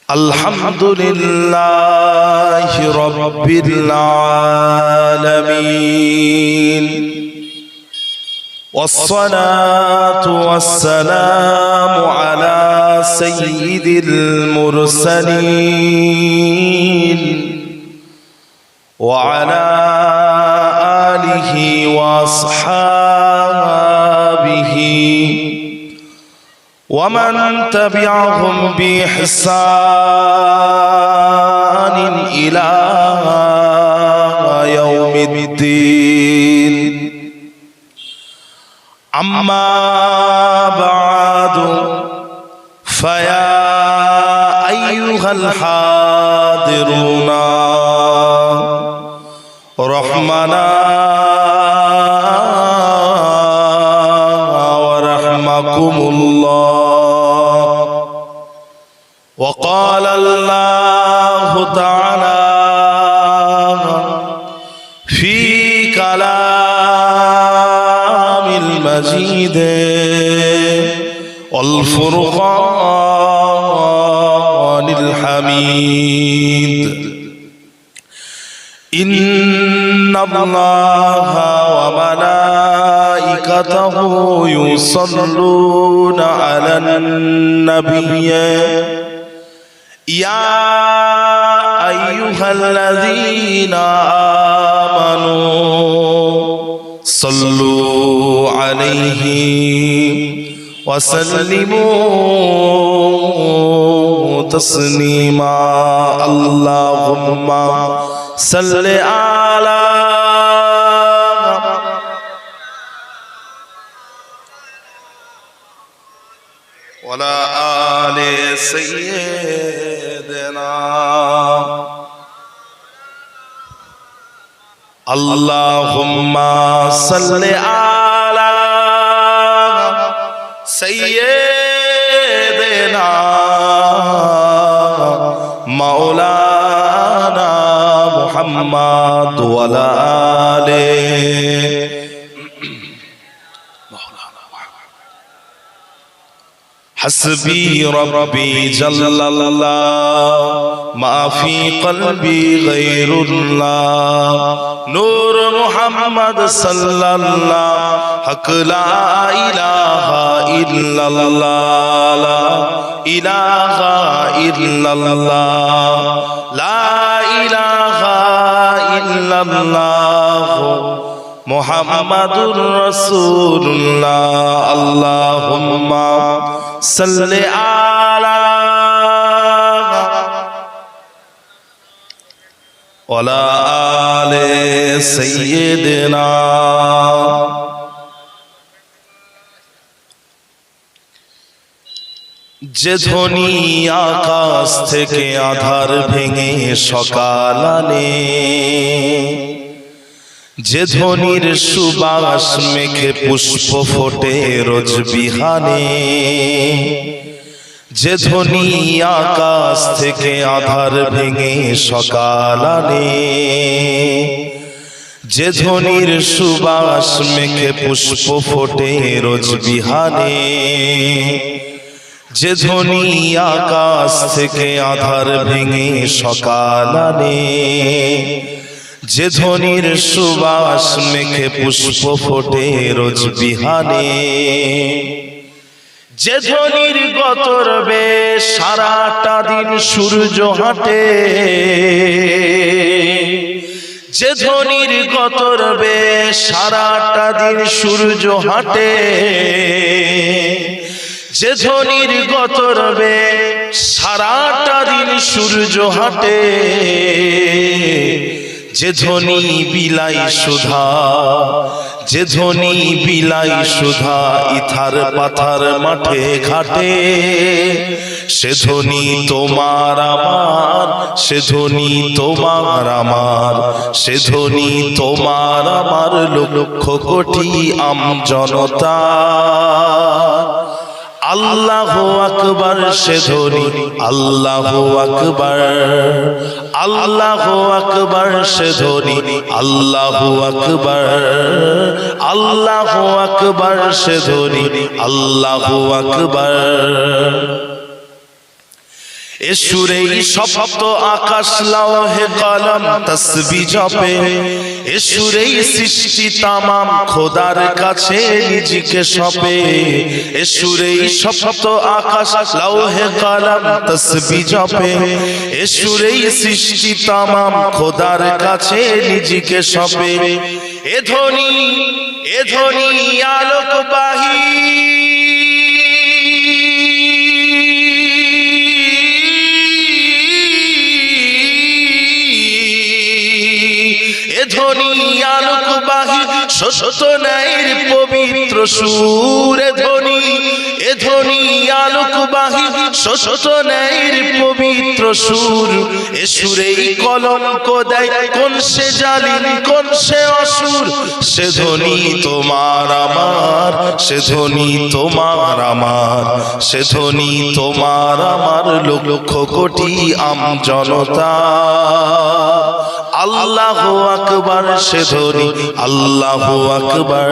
আলহামদুলিল্লাহি রাব্বিল আলামিন ওয়াসসালাতু ওয়াসসালামু আলা সাইয়্যিদিল মুরসালিন ওয়া আলা আলিহি ওয়া আসহাবিহি ومن تبعهم بإحسان إلى يوم الدين أما بعد فيا أيها الحاضرون رحمنا ورحمكم الله. وقال الله تعالى في كلام المجيد والفرقان الحميد إن الله وملائكته يصلون على النبي يا أيها الذين آمنوا صلوا عليه وسلموا تسليما. اللهم صل على وعلى آل سيدنا. اللهم صل على سيدنا مولانا محمد وعلى آله حسبي ربي جل الله ما في قلبي غير الله نور محمد صلى الله حق لا إله إلا الله لا إله إلا الله لا إله إلا الله محمد رسول الله. اللهم صل على وعلى آل سيدنا. যে ধ্বনি আকাশ থেকে আধার ভেঙে সকাল আনে, যে ধ্বনির সুবাস মেঘে পুষ্প ফোটে রোজ বিহানে, যে ধ্বনি আকাশ থেকে আধার ভেঙে সকাল আনে, যে ধ্বনির সুবাস মেঘে পুষ্প ফোটে রোজ বিহানে, যে ধ্বনি আকাশ থেকে আধার ভেঙে সকাল আনে, যে ধ্বনির সুবাস মেঘে পুষ্প ফোটে রোজ বিহানে, যে ধ্বনির গতরবে সারাটা দিন সূর্য হাঁটে, যে ধ্বনির গতরবে সারাটা দিন সূর্য হাঁটে, যে ধ্বনির গতরবে সারাটা দিন সূর্য হাঁটে, যে ধ্বনি বিলাই সুধা, যে ধ্বনি বিলাই সুধা ইথার পাথার মাঠে ঘাটে, সে ধ্বনি তোমার আমার, সে ধ্বনি তোমার আমার, সে ধ্বনি তোমার আমার লক্ষ কোটি আমজনতা। আল্লাহু আকবার সে ধ্বনি, আল্লাহু আকবার, আল্লাহু আকবার সে ধ্বনি, আল্লাহু আকবার, আল্লাহু আকবার সে ধ্বনি, আল্লাহু আকবার। এ সুরেই সপ্ত আকাশ লৌহে কলম তসবিহ জপে, এ সুরেই সৃষ্টি তামাম খোদার কাছে নিজকে সঁপে। এ সুরেই সপ্ত আকাশ লৌহে কলম তসবিহ জপে, এ সুরেই সৃষ্টি তামাম খোদার কাছে নিজকে সঁপে। এ ধ্বনি আলোকবাহী, এ ধ্বনি আলোকবাহী সত্য ন্যায়ের পবিত্র সুর। এ ধ্বনি আলোকবাহী সত্য ন্যায়ের পবিত্র সুর। এ সুরেই কলঙ্ক দেয় কোন সে জালিম কোন সে অসুর। সে ধ্বনি তোমার আমার, সে ধ্বনি তোমার আমার, সে ধ্বনি তোমার আমার লক্ষ কোটি আম জনতা। আল্লাহু আকবার সে ধ্বনি, আল্লাহু আকবার,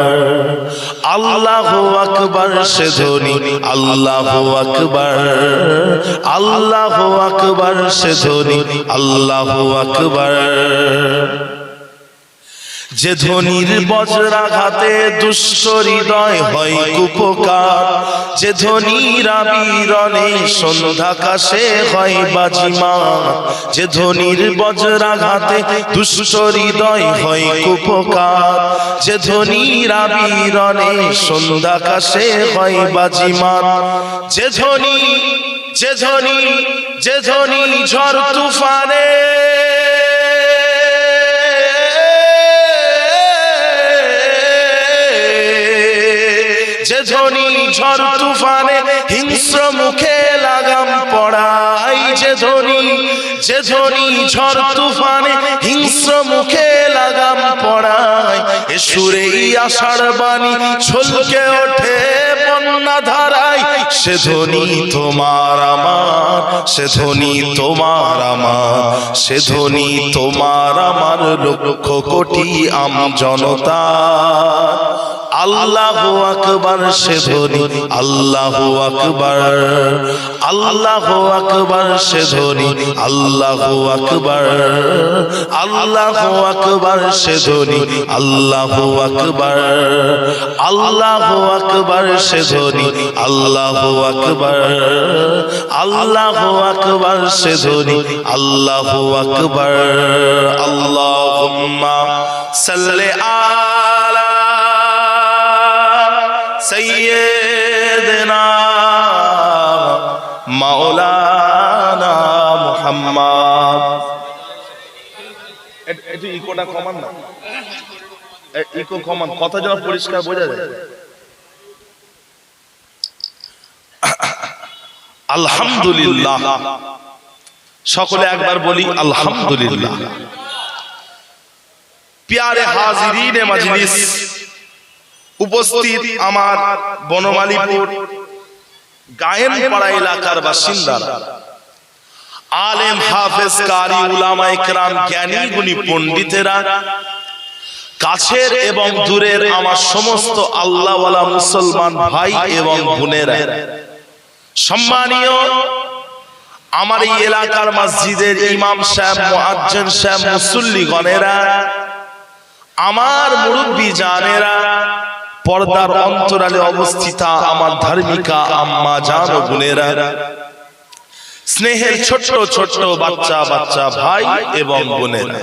আল্লাহু আকবার সে ধ্বনি, আল্লাহু আকবার, আল্লাহু আকবার সে ধ্বনি, আল্লাহু আকবার। যে ধ্বনির বজ্রাঘাতে দুষ্ট হৃদয় হয় কুপকার, যে ধ্বনির আবিরণে সন্ধ্যাকাশে হয় বাজিমাত, যে ধ্বনির বজ্রাঘাতে দুষ্ট হৃদয় হয় কুপকার, যে ধ্বনির আবিরণে সন্ধ্যাকাশে হয় বাজিমাত। যে ধ্বনি ঝড় তুফানে, যে ধ্বনি ঝড় তুফানে হিংস্র মুখে লাগাম পড়াই, যে ধ্বনি ঝড় তুফানে হিংস্র মুখে লাগাম পড়াই। এ সুরেই আষাঢ় বাণী ছলকে ওঠে বন্যা ধারায়। সে ধ্বনি তোমার আমার, সে ধ্বনি তোমার আমার, সে ধ্বনি তোমার আমার লক্ষ কোটি আম জনতা। আল্লাহু আকবার সে ধ্বনি, আল্লাহু আকবার, আল্লাহু আকবার সে ধ্বনি, আল্লাহু আকবার, আল্লাহু আকবার সে ধ্বনি, আল্লাহু আকবার, আল্লাহু আকবার সে ধ্বনি, আল্লাহু আকবার, আল্লাহু আকবার সে ধ্বনি, আল্লাহু আকবার। আল্লাহুম্মা সাল্লি আলা সাইয়্যিদিনা মাওলানা মুহাম্মদ। একটু ইকোটা কমান না, ইকো কমান, কথা যেন পরিষ্কার বোঝা যায়। আলহামদুলিল্লাহ, সকলে একবার বলি আলহামদুলিল্লাহ। প্যারে হাজিরিনে মজলিস, উপস্থিত আমার বনমালীপুর গায়েনপাড়া এলাকার বাসিন্দারা, আলেম হাফেজ কারি উলামা ইকরাম জ্ঞানী গুণী পণ্ডিতেরা, কাছের এবং দূরের আমার সমস্ত আল্লাহওয়ালা মুসলমান ভাই এবং বোনেরা, সম্মানীয় আমার এই এলাকার মসজিদের ইমাম সাহেব, মুয়াজ্জিন সাহেব, মুসল্লিগণেরা, আমার মুরব্বী জানেরা, পর্দার অন্তরালে অবস্থিতা আমার ধার্মিকা আম্মা জান ও বোনেরা, স্নেহের ছোট ছোট বাচ্চা ভাই এবং বোনেরা,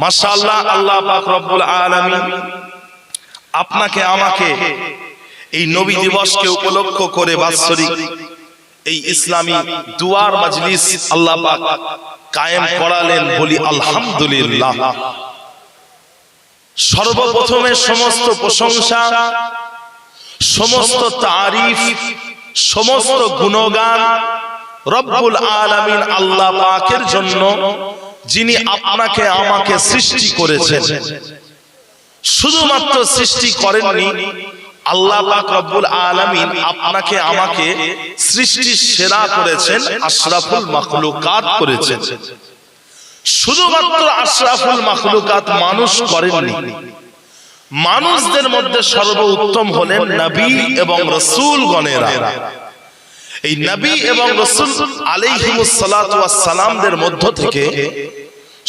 মাশাআল্লাহ, আল্লাহ পাক রব্বুল আলামিন আপনাকে আমাকে এই নবী দিবসকে উপলক্ষ করে বাৎসরিক এই ইসলামী দুয়ার মজলিস আল্লাহ পাক কায়েম করালেন, বলি আলহামদুলিল্লাহ। সর্বপ্রথমে সমস্ত প্রশংসা, সমস্ত তারিফ, সমস্ত গুণগান রব্বুল আলামিন আল্লাহ পাকের জন্য, যিনি আপনাকে আমাকে সৃষ্টি করেছেন। শুধুমাত্র সৃষ্টি করেননি, আল্লাহ পাক রব্বুল আলামিন আপনাকে আমাকে সৃষ্টির সেরা করেছেন, আশরাফুল মাখলুকাত করেছেন। শুধুমাত্র আশরাফুল মাখলুকাত মানুষ করেননি, মানুষদের মধ্যে সর্বোত্তম হলেন নবী এবং রাসূলগণেরা। এই নবী এবং রাসূল আলাইহিমুস সালাতু ওয়াস সালামদের মধ্য থেকে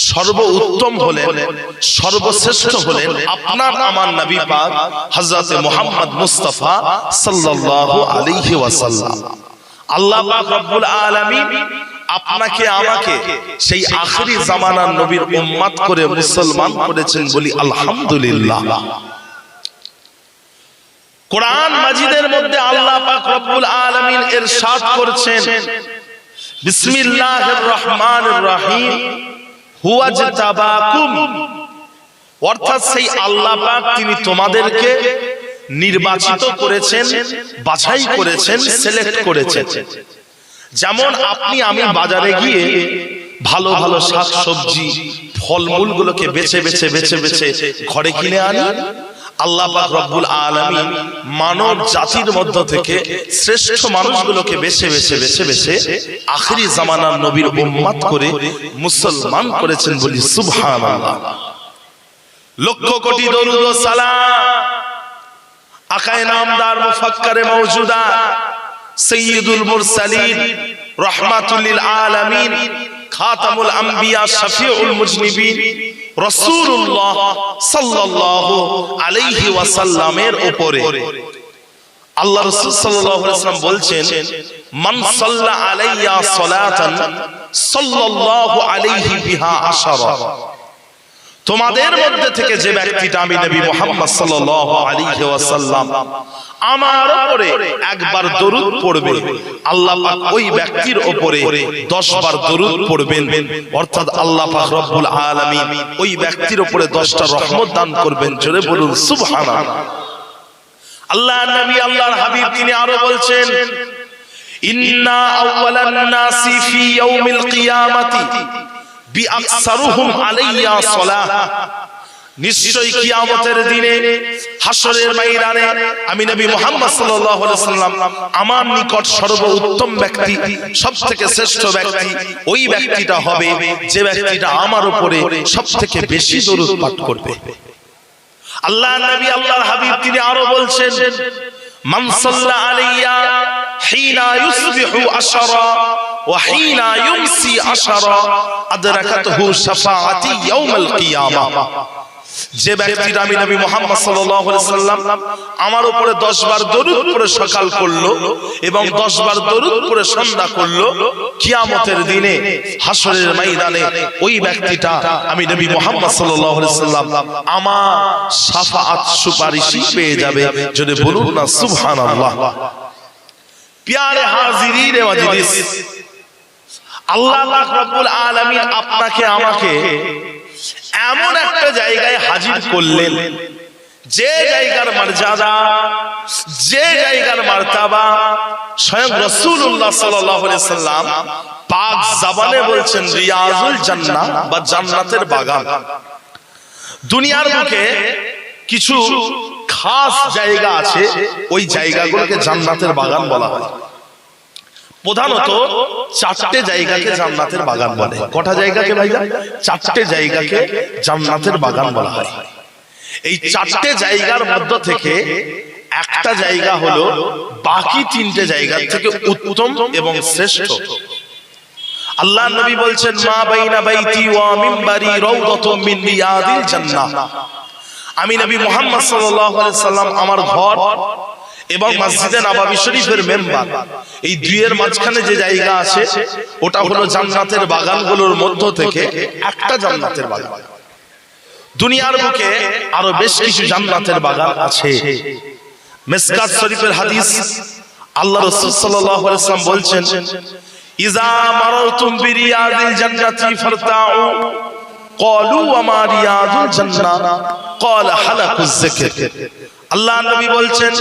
সর্বোত্তম হলেন, সর্বশ্রেষ্ঠ হলেন আপনার আমার নবী পাক হযরত মুহাম্মদ মুস্তাফা সাল্লাল্লাহু আলাইহি ওয়াসাল্লাম। আল্লাহ পাক রব্বুল আলামিন আপনাকে আমাকে সেই আখিরি জামানার নবীর উম্মত করে মুসলমান করেছেন বলি আলহামদুলিল্লাহ। কোরআন মাজিদের মধ্যে আল্লাহ পাক রব্বুল আলামিন ইরশাদ করেছেন, বিসমিল্লাহির রহমানির রহিম, হুয়াজতাবাকুম, অর্থাৎ সেই আল্লাহ পাক তিনি তোমাদেরকে নির্বাচিত করেছেন, বাছাই করেছেন, সিলেক্ট করেছেন। যেমন আপনি আমি বাজারে গিয়ে ভালো ভালো শাকসবজি ফলমূল গুলোকে বেছে বেছে বেছে বেছে ঘরে কিনে আনি, আল্লাহ পাক রব্বুল আলামিন মানব জাতির মধ্য থেকে শ্রেষ্ঠ মানুষগুলোকে বেছে বেছে বেছে বেছে আখিরি জামানার নবীর উম্মত করে মুসলমান করেছেন বলি সুবহানাল্লাহ। লক্ষ কোটি দরুদ ও সালাম আকায়ে নামদার মুফাক্কারে মাওজুদা সাইয়্যিদুল মুরসালিন রাহমাতুল লিল আলামিন খাতামুল আম্বিয়া শাফিউল মুজনিবিন রাসূলুল্লাহ সাল্লাল্লাহু আলাইহি ওয়াসাল্লামের উপরে আল্লাহ রাসূল সাল্লাল্লাহু আলাইহি ওয়াসাল্লাম বলছেন, মান সাল্লা আলাইয়া সালাতান সাল্লাল্লাহু আলাইহি বিহা আশারা, তোমাদের মধ্যে থেকে যে ব্যক্তিটা আমি নবী মুহাম্মদ সাল্লাল্লাহু আলাইহি ওয়াসাল্লাম আমার উপরে একবার দরুদ পড়বে, আল্লাহ পাক ওই ব্যক্তির উপরে 10 বার দরুদ পড়বেন, অর্থাৎ আল্লাহ পাক রব্বুল আলামিন ওই ব্যক্তির উপরে 10টা রহমত দান করবেন। জোরে বলুন সুবহানাল্লাহ। আল্লাহর নবী আল্লাহর হাবিব তিনি আরো বলছেন, ইন্না আউওয়ালান নাসি ফি ইয়াউমিল কিয়ামাতি বিআকসারুহুম আলাইয়া সালাহ, নিশ্চয়ই কিয়ামতের দিনে হাসরের ময়দানে আমি নবী মুহাম্মদ সাল্লাল্লাহু আলাইহি ওয়াসাল্লাম আমার নিকট সর্বোত্তম ব্যক্তি, সবথেকে শ্রেষ্ঠ ব্যক্তি ওই ব্যক্তিটা হবে যে ব্যক্তিটা আমার উপরে সবথেকে বেশি দরুদ পাঠ করবে। আল্লাহর নবী আল্লাহর হাবিব তিনি আরো বলছেন, মান সাল্লা আলাইয়া হিনা ইউসবিহু আশরা ওয়া হিনা ইউমসি আশরা আদরাকাতহু শাফাআতি ইয়াউমাল কিয়ামাহ, যে ব্যক্তিটা আমি নবী মুহাম্মদ সাল্লাল্লাহু আলাইহি ওয়াসাল্লাম আমার উপরে 10 বার দরুদ পড়ে সকাল করলো এবং 10 বার দরুদ পড়ে সন্ধ্যা করলো, কিয়ামতের দিনে হাসরের ময়দানে ওই ব্যক্তিটা আমি নবী মুহাম্মদ সাল্লাল্লাহু আলাইহি ওয়াসাল্লাম আমার শাফাআত সুপারিশই পেয়ে যাবে। যদি বলুন না সুবহানাল্লাহ। প্যারে হাজিরিন মাজলিস, আল্লাহ পাক রব্বুল আলামিন আপনাকে আমাকে এমন একটা জায়গায় হাজির করলেন যে জায়গার মর্যাদা, যে জায়গার মার্তাবা স্বয়ং রাসূলুল্লাহ সাল্লাল্লাহু আলাইহি সাল্লাম পাক জবানে বলছেন রিয়াজুল জান্নাহ বা জান্নাতের বাগান। দুনিয়ার বুকে কিছু খাস জায়গা আছে, ওই জায়গাগুলোকে জান্নাতের বাগান বলা হয়। প্রধানত 4টে জায়গাকে জান্নাতের বাগান বলে। কটা জায়গাকে ভাইজান? 4টে জায়গাকে জান্নাতের বাগান বলা হয়। এই 4টে জায়গার মধ্য থেকে একটা জায়গা হলো বাকি 3টে জায়গা থেকে উত্তম এবং শ্রেষ্ঠ। আল্লাহর নবী বলছেন, মা বাইনা বাইতি ওয়া মিনবারি রাউদাতুম মিন রিয়াদিল জান্নাহ, আমি নবী মুহাম্মদ সাল্লাল্লাহু আলাইহি সাল্লাম আমার ঘর এবং মসজিদে নববী শরীফের মেম্বার, এই দুইয়ের মাঝখানে যে জায়গা আছে ওটা হলো জান্নাতের বাগানগুলোর মধ্য থেকে একটা জান্নাতের বাগান। দুনিয়ার বুকে আরো বেশ কিছু জান্নাতের বাগান আছে। মিসকাত শরীফের হাদিস, আল্লাহ রাসূল সাল্লাল্লাহু আলাইহি ওয়াসাল্লাম বলছেন, ইযা মারাতুম বিরিয়াদিল জান্নাতি ফারতাউ, ক্বালু ওয়া মা রিয়াদুল জান্নাহ, ক্বালা হালাকুজ যিকর। আল্লাহর নবী বলছেন,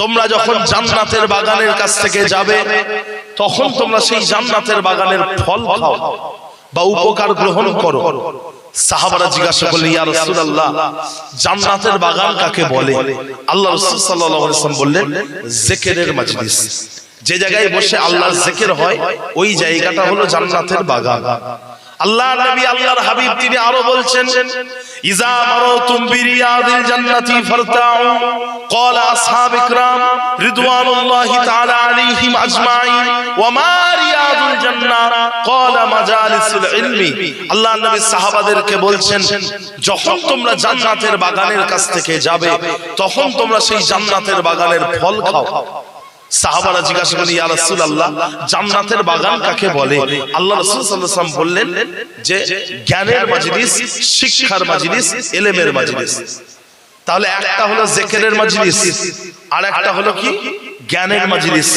তোমরা যখন জান্নাতের বাগানের কাছ থেকে যাবে তখন তোমরা সেই জান্নাতের বাগানের ফল খাও বা উপকার গ্রহণ করো। সাহাবারা জিজ্ঞাসা করলেন, ইয়া রাসূলুল্লাহ, জান্নাতের বাগান কাকে বলে? আল্লাহ রাসূল সাল্লাল্লাহু আলাইহি ওয়াসাল্লাম বললেন, জিকিরের মজলিস, যে জায়গায় বসে আল্লাহর জিকির হয় ওই জায়গাটা হলো জান্নাতের বাগান। আল্লাহ নবী আল্লাহর হাবিব তিনি আরো বলছেন ইজা মারাতুম বিরিয়াদিল জান্নাতি ফারতাউ ক্বালা আসহাব ইকরাম রিদওয়ানুল্লাহি তাআলা আলাইহিম আজমাইন ওয়া মা রিয়াদুল জান্নাহ ক্বালা মাজালিসুল ইলমি। আল্লাহ নবী সাহাবাদেরকে বলছেন যখন তোমরা জান্নাতের বাগানের কাছ থেকে যাবে তখন তোমরা সেই জান্নাতের বাগানের ফল খাও। সাহাবারা জিজ্ঞাসা করলেন ইয়া রাসূলুল্লাহ জান্নাতের বাগান কাকে বলে? আল্লাহ রাসূল সাল্লাল্লাহু আলাইহি ওয়াসাল্লাম বললেন যে জ্ঞানের মাজলিস, শিক্ষার মাজলিস, ইলমের মাজলিস। তাহলে একটা হলো জিকিরের মাজলিস, আর একটা হলো কি জ্ঞানের মাজলিস।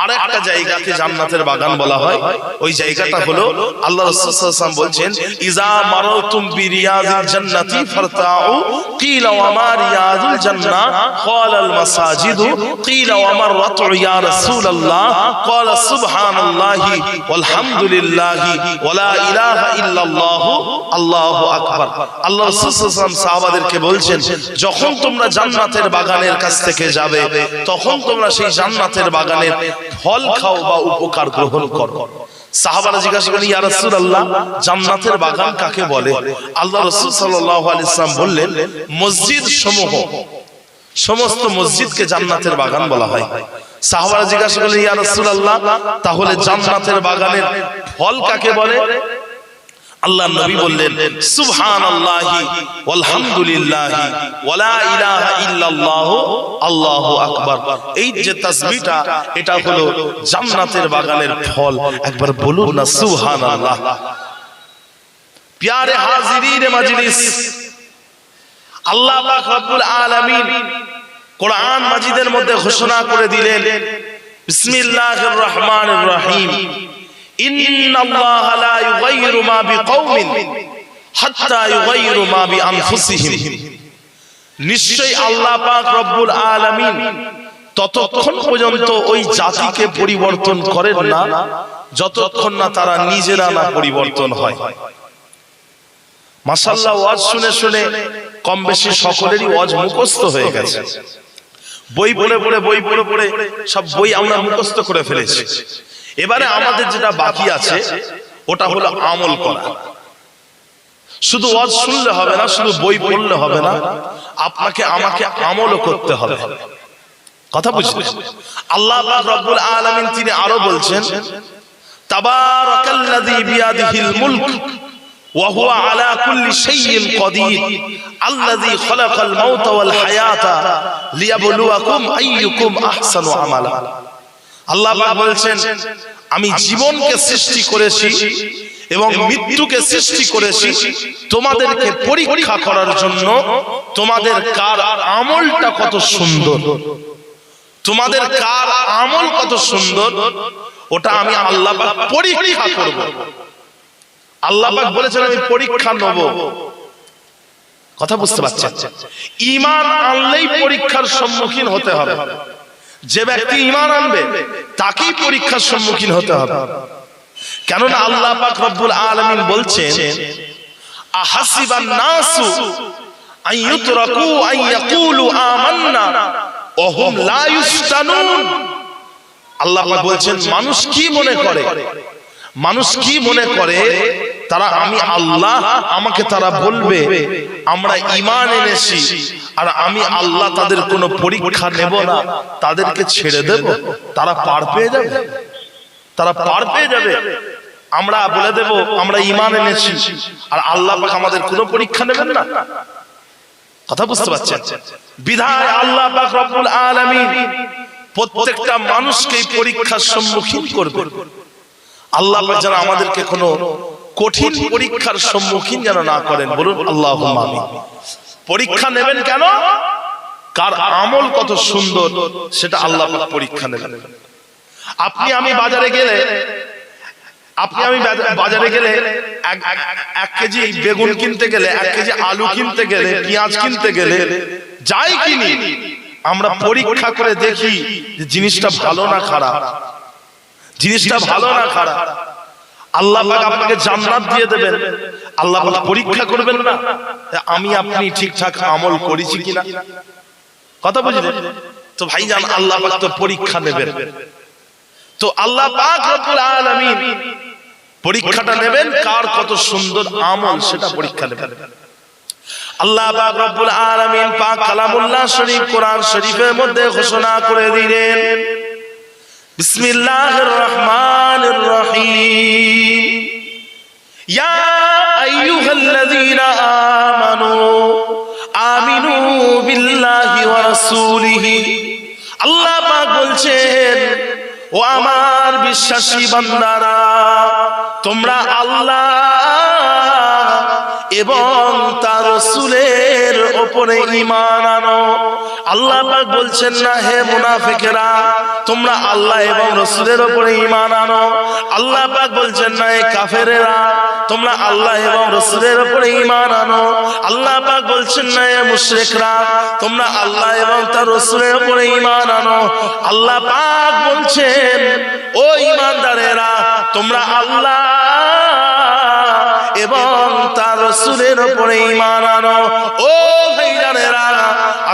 আর একটা জায়গাকে জান্নাতের বাগান বলা হয়, ওই জায়গাটা হলো আল্লাহ রাসূল সাল্লাল্লাহু আলাইহি ওয়াসাল্লাম বলছেন ইজা মারাতুম বিরিয়াদিল জান্নাতি ফারতাউ কিলা ওয়া মা রিয়াদুল জান্নাহ ক্বালাল মাসাজিদু কিলা ওয়া মাররাতু ইয়া রাসূলুল্লাহ ক্বালা সুবহানাল্লাহি ওয়াল হামদুলিল্লাহি ওয়া লা ইলাহা ইল্লাল্লাহু আল্লাহু আকবার। আল্লাহ রাসূল সাল্লাল্লাহু আলাইহি ওয়াসাল্লাম সাহাবাদেরকে বলছেন যখন তোমরা জান্নাতের বাগানের কাছ থেকে যাবে তখন তোমরা সেই জান্নাতের বাগানের ফল খাও বা উপকার গ্রহণ করো। সাহাবারা জিজ্ঞাসা করেন ইয়া রাসূলুল্লাহ জান্নাতের বাগান কাকে বলে? আল্লাহ রাসূল সাল্লাল্লাহু আলাইহি ওয়াসাল্লাম বললেন মসজিদ সমূহ, সমস্ত মসজিদকে জান্নাতের বাগান বলা হয়। সাহাবারা জিজ্ঞাসা করলেন ইয়া রাসূলুল্লাহ তাহলে জান্নাতের বাগানের ফল কাকে বলে? আল্লাহ নবী বললেন সুবহানাল্লাহি ওয়াল হামদুলিল্লাহি ওয়া লা ইলাহা ইল্লাল্লাহু আল্লাহু আকবার। এই যে তাসবিহটা এটা হলো জান্নাতের বাগানের ফল। একবার বলুন না সুবহানাল্লাহ। প্যারে হাজিরিন মাজলিস, আল্লাহ পাক রব্বুল আলামিন কোরআন মাজিদের মধ্যে ঘোষণা করে দিলেন বিসমিল্লাহির রহমানির রহিম ইন্নাল্লাহা লা ইউগাইয়িরু মা বিকওমিন হাত্তা ইউগাইয়িরু মা বিআনফুসিহিম। নিশ্চয়ই আল্লাহ পাক রব্বুল আলামিন ততক্ষণ পর্যন্ত ওই জাতিকে পরিবর্তন করেন না যতক্ষণ না তারা নিজেরা না পরিবর্তন হয়। মাশাআল্লাহ ওয়াজ শুনে শুনে কম বেশি সকলেরই ওয়াজ মুখস্থ হয়ে গেছে। বই পড়ে পড়ে সব বই আমরা মুখস্থ করে ফেলেছি। এবারে আমাদের যেটা বাকি আছে ওটা হলো আমল করা। শুধু ওয়াজ শুনলে হবে না, শুধু বই পড়লে হবে না, আপনাকে আমাকে আমলও করতে হবে। কথা বুঝলেন? আল্লাহ পাক রব্বুল আলামিন তিনি আরো বলছেন তাবারাকাল্লাযী বিয়াদিহিল মুলক ওয়া হুয়া আলা কুল্লি শাইইন কাদির আল্লাযী খালাকাল মাউতা ওয়াল হায়াতা লিয়াবলুয়াকুম আইয়ুকুম আহসানু আমালা। আল্লাহ পাক বলছেন আমি জীবনকে সৃষ্টি করেছি এবং মৃত্যুকে সৃষ্টি করেছি তোমাদেরকে পরীক্ষা করার জন্য, তোমাদের কার আমলটা কত সুন্দর, তোমাদের কার আমল কত সুন্দর ওটা আমি আল্লাহ পাক পরীক্ষা করব। আল্লাহ পাক বলেছেন আমি পরীক্ষা নেব। কথা বুঝতে পারছেন? ঈমান আনলেই পরীক্ষার সম্মুখীন হতে হবে। যে ব্যক্তি ঈমান আনবে তাকেই পরীক্ষার সম্মুখীন হতে হবে। কেননা আল্লাহ পাক রব্বুল আলামিন বলছেন আহাসিবান নাসু আন ইউতরাকু আন ইয়াকুলু আমান্না ওয়া হুম লা ইফতানুন। আল্লাহ পাক বলছেন মানুষ কি মনে করে, মানুষ কি মনে করে তারা আমি আল্লাহ, আমাকে তারা বলবে আমরা ঈমান এনেছি আর আমি আল্লাহ তাদের কোনো পরীক্ষা নেব না, তাদেরকে ছেড়ে দেব, তারা পার পেয়ে যাবে, তারা পার পেয়ে যাবে। আমরা বলে দেব আমরা ঈমান এনেছি আর আল্লাহ পাক আমাদের কোনো পরীক্ষা নেবেন না। কথা বুঝতে পারছেন? বিধায় আল্লাহ পাক রব্বুল আলামিন প্রত্যেকটা মানুষকে পরীক্ষার সম্মুখীন করবে। আল্লাহ পাক যেন আমাদেরকে কোনো কঠিন পরীক্ষার সম্মুখীন যেন না করেন। বলুন আল্লাহুম্মা আমিন। পরীক্ষা নেবেন কেন? কার আমল কত সুন্দর সেটা আল্লাহ পাক পরীক্ষা নেবেন। আপনি আমি বাজারে গেলে এক কেজি বেগুন কিনতে গেলে, 1 কেজি আলু কিনতে গেলে, পেঁয়াজ কিনতে গেলে যাই কিনি আমরা পরীক্ষা করে দেখি যে জিনিসটা ভালো না খারাপ, জিনিসটা ভালো না খারাপ। আল্লাহ পাক আপনাকে জান্নাত দিয়ে দেবেন, আল্লাহ পাক পরীক্ষা করবেন না আমি আপনি ঠিকঠাক আমল করেছি কিনা। কথা বুঝলেন তো ভাইজান? আল্লাহ পাক তো পরীক্ষা নেবেন। তো আল্লাহ পাক রব্বুল আলামিন পরীক্ষাটা নেবেন কার কত সুন্দর আমল সেটা পরীক্ষা নেবেন। আল্লাহ পাক রব্বুল আলামিন পাক কালামুল্লাহ শরীফ কোরআন শরীফের মধ্যে ঘোষণা করে দিলেন, বিসমিল্লাহির রহমানির রহিম, ইয়া আইয়ুহাল্লাযীনা আমানু আমিনু বিল্লাহি ওয়া রাসূলিহি। আল্লাহ পাক বলছেন, ও আমার বিশ্বাসী বান্দারা, তোমরা আল্লাহ এবং তার রাসূলের উপরে ঈমান আনো। আল্লাহ পাক বলছেন না, হে মুনাফিকেরা, তোমরা আল্লাহ এবং রাসূলের উপরে ঈমান আনো। আল্লাহ পাক বলছেন না, হে কাফেরেরা, তোমরা আল্লাহ এবং রাসূলের উপরে ঈমান আনো। আল্লাহ পাক বলছেন না, হে মুশরিকরা, তোমরা আল্লাহ এবং তার রাসূলের উপরে ঈমান আনো। আল্লাহ পাক বলছেন, ও ঈমানদারেরা, তোমরা আল্লাহ এবং তার রাসূলের উপরে ঈমান আনো। ও ভাইজানেরা,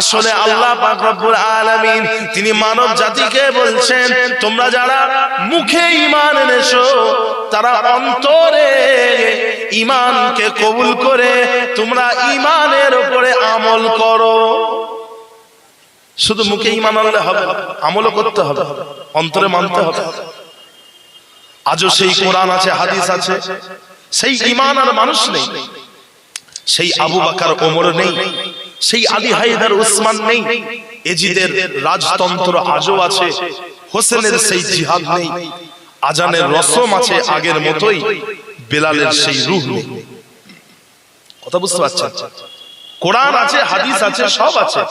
আসলে আল্লাহ পাক রব্বুল আলামিন তিনি মানব জাতিকে বলছেন, তোমরা যারা মুখে ঈমান এনেছো, তারা অন্তরে ঈমানকে কবুল করে তোমরা ঈমানের উপরে আমল করো। শুধু মুখে ঈমান আনলে হবে, আমলও করতে হবে, অন্তরে মানতে হবে। আজও সেই কোরআন আছে, হাদিস আছে, সেই ঈমান আর মানুষ নেই। সেই আবু বকর ওমর নেই, সেই আলী হায়দার উসমান নেই। এজিদের রাজতন্ত্র আজও আছে, হোসেনের সেই জিহাদ নেই। আজানের রসম আছে আগের মতোই, বেলালের সেই রূহ নেই। কথা বুঝতে পারছেন? কোরআন আছে, হাদিস আছে, সব আছে,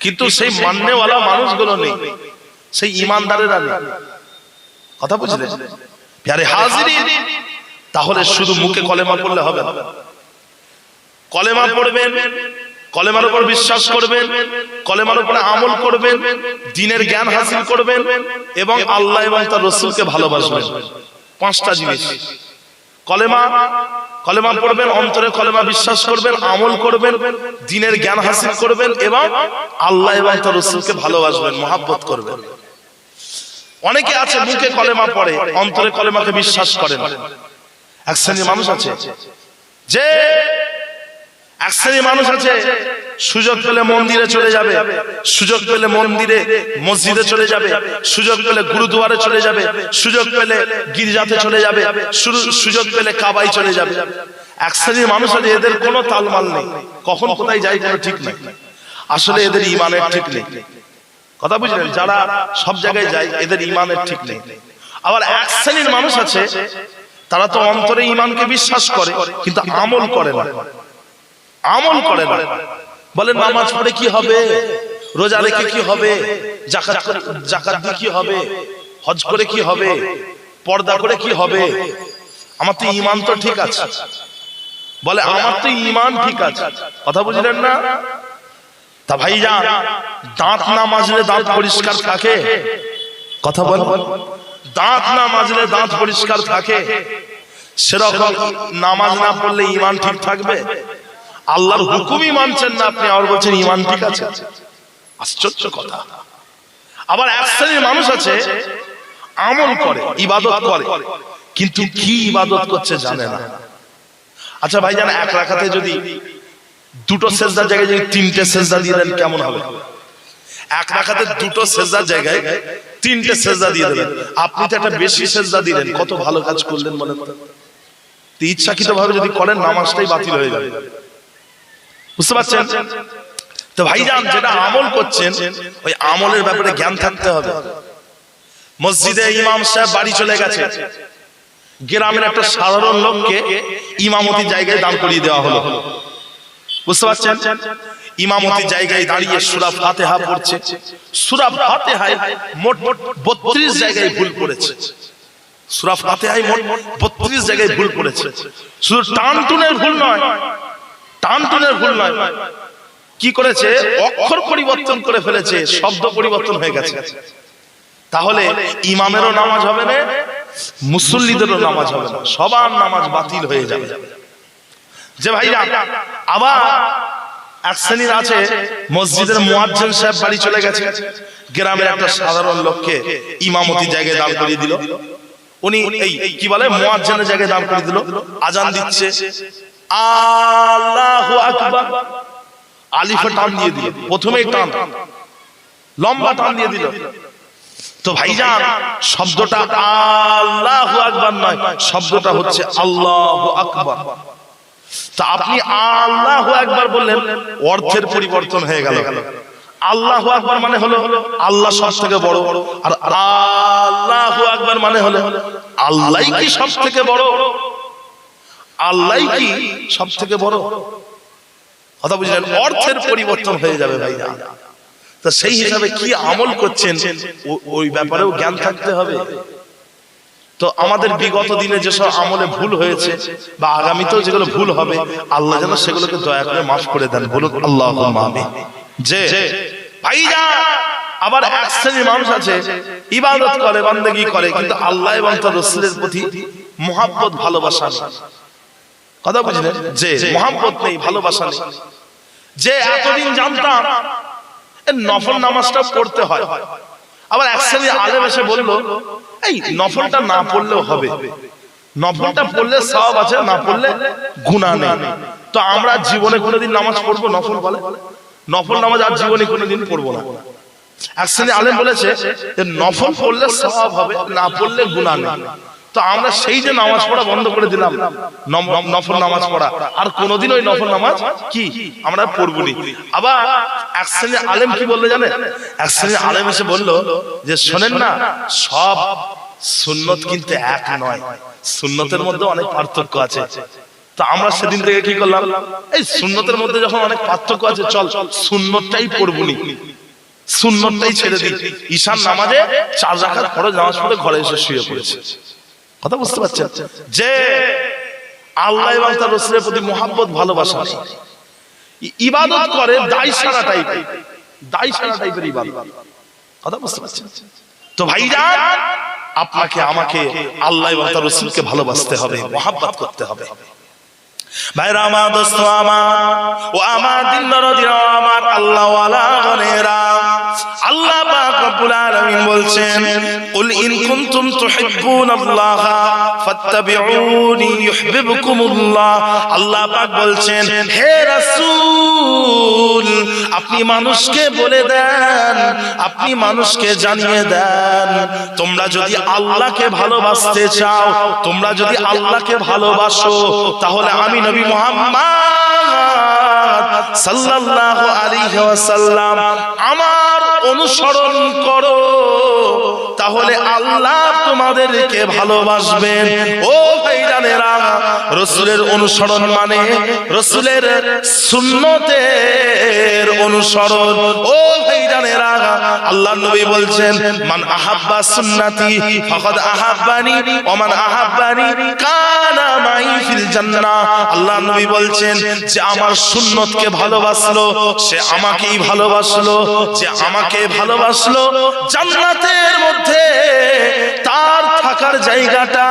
কিন্তু সেই মাননেওয়ালা মানুষগুলো নেই, সেই ঈমানদারেরা নেই। কথা বুঝলেন? প্যারে হাজিরিন, তাহলে শুধু মুখে কলেমা পড়লে হবে না। কলেমা পড়বেন, কলেমার উপর বিশ্বাস করবেন, কলেমার উপরে আমল করবেন, দ্বীনের জ্ঞান হাসিল করবেন এবং আল্লাহ এবং তার রাসূলকে ভালোবাসবেন। পাঁচটা জিনিস। কলেমা, কলেমা পড়বেন, অন্তরে কলেমা বিশ্বাস করবেন, আমল করবেন, দ্বীনের জ্ঞান হাসিল করবেন এবং আল্লাহ এবং তার রাসূলকে ভালোবাসবেন, মহব্বত করবেন। অনেকে আছে মুখে কলেমা পড়ে, অন্তরে কলেমাকে বিশ্বাস করে না। এক শ্রেণীর মানুষ আছে, যে এক শ্রেণীর মানুষ আছে সুযোগ পেলে মন্দিরে চলে যাবে, সুযোগ পেলে মন্দিরে মসজিদে চলে যাবে, সুযোগ পেলে গুরুদুয়ারে চলে যাবে, সুযোগ পেলে গির্জাতে চলে যাবে, সুযোগ পেলে কাবায় চলে যাবে। এক শ্রেণীর মানুষ আছে, এদের কোনো তালমাল নেই, কখন কোথায় যায় কোনো ঠিক নেই। আসলে এদের ঈমানের ঠিক নেই। কথা বুঝলেন? যারা সব জায়গায় যায়, এদের ঈমানের ঠিক নেই। আবার এক শ্রেণীর মানুষ আছে, তারা তো অন্তরে ঈমানকে বিশ্বাস করে কিন্তু আমল করে না, আমল করে না। বলে নামাজ পড়ে কি হবে, রোজা রেখে কি হবে, যাকাত দিয়ে কি হবে, হজ করে কি হবে, পর্দা করে কি হবে, আমার তো ঈমান তো ঠিক আছে। বলে আমার তো ঈমান ঠিক আছে। কথা বুঝলেন না? তা ভাইজান, দাঁত না মাজলে দাঁত পরিষ্কার থাকে? কথা বল, দাঁত না মাজলে দাঁত পরিষ্কার থাকে? সেরকম নামাজ না পড়লে ঈমান ঠিক থাকবে? আল্লাহর হুকুমই মানছেন না আপনি, আর বলছেন ঈমান ঠিক আছে? আশ্চর্য কথা। আবার এক শ্রেণীর মানুষ আছে, আমল করে, ইবাদত করে, কিন্তু কি ইবাদত করছে জানে না। আচ্ছা ভাইজান, এক রাকাতে যদি দুটো সেজদার জায়গায় যদি তিনটে সেজদা দিয়ে দেন কেমন হবে? এক রাকাতে দুটো সেজদার জায়গায় তিনটে সেজদা দিয়ে দেবেন, আপনি তো একটা বেশি সেজদা দিলেন, কত ভালো কাজ করলেন বলেন তো? ইচ্ছাকৃত ভাবে যদি করেন নামাজটাই বাতিল হয়ে যাবে। বুঝতে পারছেন? তো ভাইজান, যেটা আমল করছেন ওই আমলের ব্যাপারে জ্ঞান থাকতে হবে। মসজিদে ইমাম সাহেব বাড়ি চলে গেছে, গ্রামের একটা সাধারণ লোককে ইমামতির জায়গায় দাঁড় করিয়ে দেওয়া হলো। বুঝতে পারছেন? ইমামতির জায়গায় দাঁড়িয়ে সূরা ফাতিহা পড়ছে, সূরা ফাতিহায় মোট 32 জায়গায় ভুল করেছে। সূরা ফাতিহায় মোট 32 জায়গায় ভুল করেছে। শুধু টানটুনের ভুল নয়, টানটুনের ভুল নয়, কি করেছে? অক্ষর পরিবর্তন করে ফেলেছে, শব্দ পরিবর্তন হয়ে গেছে। তাহলে ইমামেরও নামাজ হবে না, মুসল্লিদেরও নামাজ হবে না, সবার নামাজ বাতিল হয়ে যাবে। যে ভাইরা, আবার এক শ্রেণীর আছে, মসজিদের মুয়াজ্জিন সাহেব বাড়ি চলে গেছে, গ্রামের একটা সাধারণ লোককে ইমামতি জায়গায় দাঁড় করিয়ে দিল। উনি এই কি বলে মুয়াজ্জিনের জায়গায় দাঁড় করে দিল, আজান দিচ্ছে, আল্লাহু আকবার, আলিফে টান দিয়ে দিল, প্রথমেই টান, লম্বা টান দিয়ে দিল। তো ভাইজান শব্দটা আল্লাহু আকবার নয়, শব্দটা হচ্ছে আল্লাহু আকবার। তা আপনি আল্লাহু আকবার বললেন, অর্থের পরিবর্তন হয়ে গেল। আল্লাহু আকবার মানে হলো আল্লাহ সবথেকে বড়, আর আল্লাহু আকবার মানে হলো আল্লাহই কি সবথেকে বড়, আল্লাহই কি সবথেকে বড়। কথা বুঝলেন? অর্থের পরিবর্তন হয়ে যাবে ভাইজান। তো সেই হিসাবে কি আমল করছেন ওই ব্যাপারেও জ্ঞান থাকতে হবে। তো আমাদের বিগত দিনে যেসব আমলে ভুল হয়েছে বা আগামীতেও যেগুলো ভুল হবে, আল্লাহ যেন সেগুলোকে দয়া করে মাফ করে দেন, বলুন আল্লাহুম্মা আমিন। যে ভাইজান আবার এক শ্রেণীর মানুষ আছে ইবাদত করে, বান্দেগি করে, কিন্তু আল্লাহ এবং তার রাসূলের প্রতি মুহাব্বত ভালোবাসা নেই। কথা বুঝলেন? যে মুহাব্বত নেই, ভালোবাসা নেই। যে এতদিন জানতাম নফল নামাজটা পড়তে হয়, আবার এক শ্রেণীর আলেম এসে বলল এই নফলটা না পড়লেও হবে, নফলটা পড়লে সওয়াব আছে, না পড়লে গুনাহ নেই। তো আমরা জীবনে কোনোদিন নামাজ পড়বো নফল বলে? নফল নামাজ আর জীবনে কোনোদিন পড়বো না। এক শ্রেণীর আলেম বলেছে যে নফল পড়লে সওয়াব হবে, না পড়লে গুনাহ নেই। তো আমরা সেই যে নামাজ পড়া বন্ধ করে দিলাম, নফল নামাজ পড়া, আর কোনোদিন ওই নফল নামাজ কি আমরা পড়বো নি। আবার এক শ্রেণীর আলেম কি বললো জানেন? এক শ্রেণীর আলেম এসে বললো যে শোনেন না, সব সুন্নত কিন্তু এক নয়, সুন্নতের মধ্যে অনেক পার্থক্য আছে। তো আমরা সেদিন থেকে কি করলাম, এই সুন্নতের মধ্যে যখন অনেক পার্থক্য আছে, চল সুন্নতটাই পড়বো নি, সুন্নতটাই ছেড়ে দিই। ঈশার নামাজে 4 রাকাত ফরজ নামাজ পড়ে ঘরে এসে শুয়ে পড়েছে। কথা বুঝতে পারছেন? যে আল্লাহ এবং তার রাসূলের প্রতি মুহাব্বত ভালোবাসা, ইবাদত করে দায়সারা টাইপের, দায়সারা টাইপের ইবাদত। কথা বুঝতে পারছেন? তো ভাইজান আপনাকে আমাকে আল্লাহ এবং তার রাসূলকে ভালোবাসতে হবে, মুহাব্বত করতে হবে। ভাইরা আমার, দোস্ত আমার, ও আমার দিন দরদি আমার আল্লাহ ওয়ালা গনেরা, আল্লাহ পাক রব্বুল আলামিন বলছেন কুল ইন কুনতুম তুহিব্বুনাল্লাহ ফাত্তাবিউনি ইউহিব্বুকুমুল্লাহ। আল্লাহ পাক বলছেন হে রাসূল, আপনি মানুষকে বলে দেন, আপনি মানুষকে জানিয়ে দেন, তোমরা যদি আল্লাহকে ভালোবাসতে চাও, তোমরা যদি আল্লাহকে ভালোবাসো, তাহলে আমি নবী মুহাম্মদ সাল্লাল্লাহু আলাইহি ওয়াসাল্লাম আমার অনুসরণ করো, তাহলে আল্লাহ তোমাদেরকে ভালোবাসবেন। ও ভাইজানেরা, রাসূলের অনুসরণ মানে রাসূলের সুন্নতের অনুসরণ। ও ভাইজানেরা, আল্লাহর নবী বলছেন মান আহাব্বা সুন্নতি ফাকাদ আহাব্বানি ওয়া মান আহাব্বানি কানা মাই ফিল জান্নাহ। আল্লাহর নবী বলছেন যে আমার সুন্নতকে ভালোবাসলো সে আমাকেই ভালোবাসলো, যে আমাকে ভালোবাসলো জান্নাতের মধ্যে তার থাকার জায়গাটা,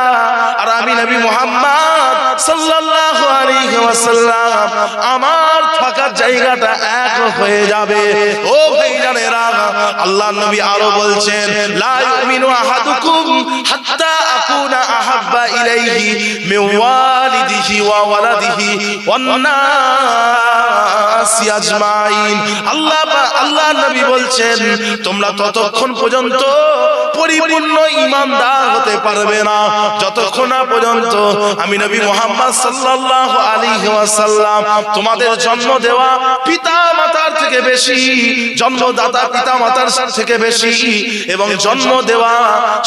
আর আমি নবী মুহাম্মদ সাল্লাল্লাহু আলাইহি ওয়াসাল্লাম আমার থাকার জায়গাটা এক হয়ে যাবে। ও ভাইজানেরা, আল্লাহর নবী আরো বলছেন লা ইউমিনু আহাদুকুম হাত্তা আকুনা আহাব্বা ইলাইহি মিন ওয়ালিদিহি ওয়া ওয়ালাদিহি ওয়ান নাসি আজমাইন। আল্লাহ নবী বলছেন তোমরা ততক্ষণ পর্যন্ত পরিপূর্ণ ঈমানদার হতে পারবে না যতক্ষণ না পর্যন্ত আমি নবী মুহাম্মদ সাল্লাল্লাহু আলাইহি ওয়াসাল্লাম তোমাদের জন্ম দেওয়া পিতা মাতার থেকে বেশি, জন্মদাতা পিতা মাতার থেকে বেশি, এবং জন্ম দেওয়া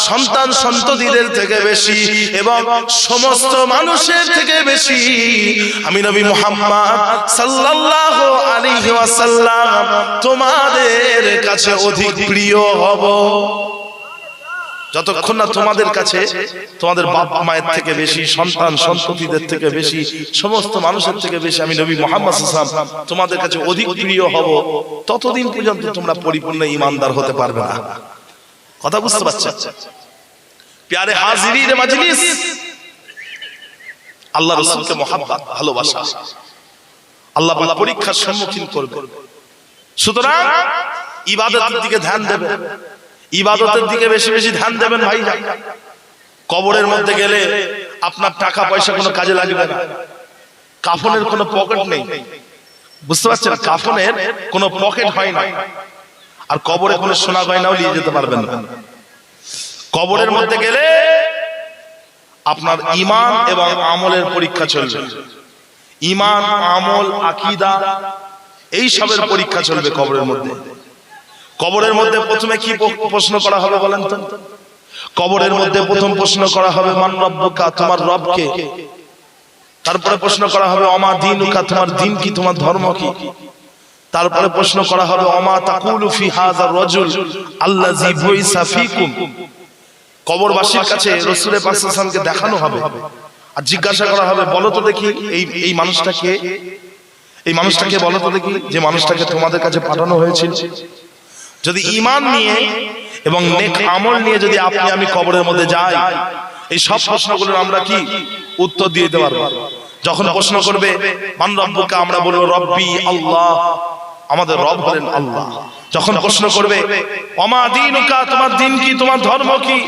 সন্তান সন্ততিদের থেকে বেশি, এবং সমস্ত মানুষের থেকে বেশি আমি নবী মুহাম্মদ সাল্লাল্লাহু আলাইহি ওয়াসাল্লাম তোমাদের কাছে অধিক প্রিয় হব। যতক্ষণ না তোমাদের কাছে তোমাদের বাবা মায়ের থেকে বেশি, সন্তান সন্ততিদের থেকে বেশি, সমস্ত মানুষের থেকে বেশি আমি নবী মুহাম্মদ সাল্লাল্লাহু আলাইহি ওয়াসাল্লাম তোমাদের কাছে অধিক প্রিয় হব, ততদিন পর্যন্ত তোমরা পরিপূর্ণ ঈমানদার হতে পারবে না। কথা বুঝতে পারছেন? প্যারে হাজিরিন মাজলিস, আল্লাহ রাসূলকে মুহাব্বত ভালোবাসা আল্লাহ পাক পরীক্ষার সম্মুখীন করবে। সুতরাং ইবাদতের দিকে ধ্যান দেবেন, ইবাদতের দিকে বেশি বেশি ধ্যান দেবেন ভাই। কবরের মধ্যে গেলে আপনার টাকা পয়সা কোনো কাজে লাগবে না, কাফনের কোনো পকেট নেই, বুঝতে পারছেন? কাফনের কোনো পকেট হয় না, আর কবরে কোনো সোনা গয়নাও নিয়ে যেতে পারবেন না। কবরের মধ্যে গেলে আপনার ঈমান এবং আমলের পরীক্ষা চলবে, ঈমান, আমল, আকীদা এই সবের পরীক্ষা চলবে কবরের মধ্যে। কবরের মধ্যে প্রথমে কি প্রশ্ন করা হবে বলেন তো? কবরের মধ্যে প্রথম প্রশ্ন করা হবে মান রব্বুকা, তোমার রব কে। তারপরে প্রশ্ন করা হবে অমা দীনুকা, তোমার দিন কি, তোমার ধর্ম কি। তারপরে প্রশ্ন করা হবে অমা তাকুলু ফি হাযার রাজুল আল্লাযী বুইসা ফীকুম। কবরবাসীর কাছে রাসূলের পাক সাল্লাল্লাহু আলাইহি ওয়াসাল্লামকে দেখানো হবে আর জিজ্ঞাসা করা হবে বলো তো দেখি এই মানুষটা কে, এই মানুষটাকে বলো তো দেখি, যে মানুষটাকে তোমাদের কাছে পাঠানো হয়েছিল। যদি ঈমান নিয়ে এবং নেক আমল নিয়ে যদি আপনি আমি কবরের মধ্যে যাই, এই সব প্রশ্নগুলোর আমরা কি উত্তর দিয়ে দিতে পারবো। যখন প্রশ্ন করবে মান রব্বুকা, আমরা বলবো রব্বি আল্লাহ, আমাদের রব হলেন আল্লাহ। যখন প্রশ্ন করবে ওমা দীনুকা, তোমার দিন কি, তোমার ধর্ম কি,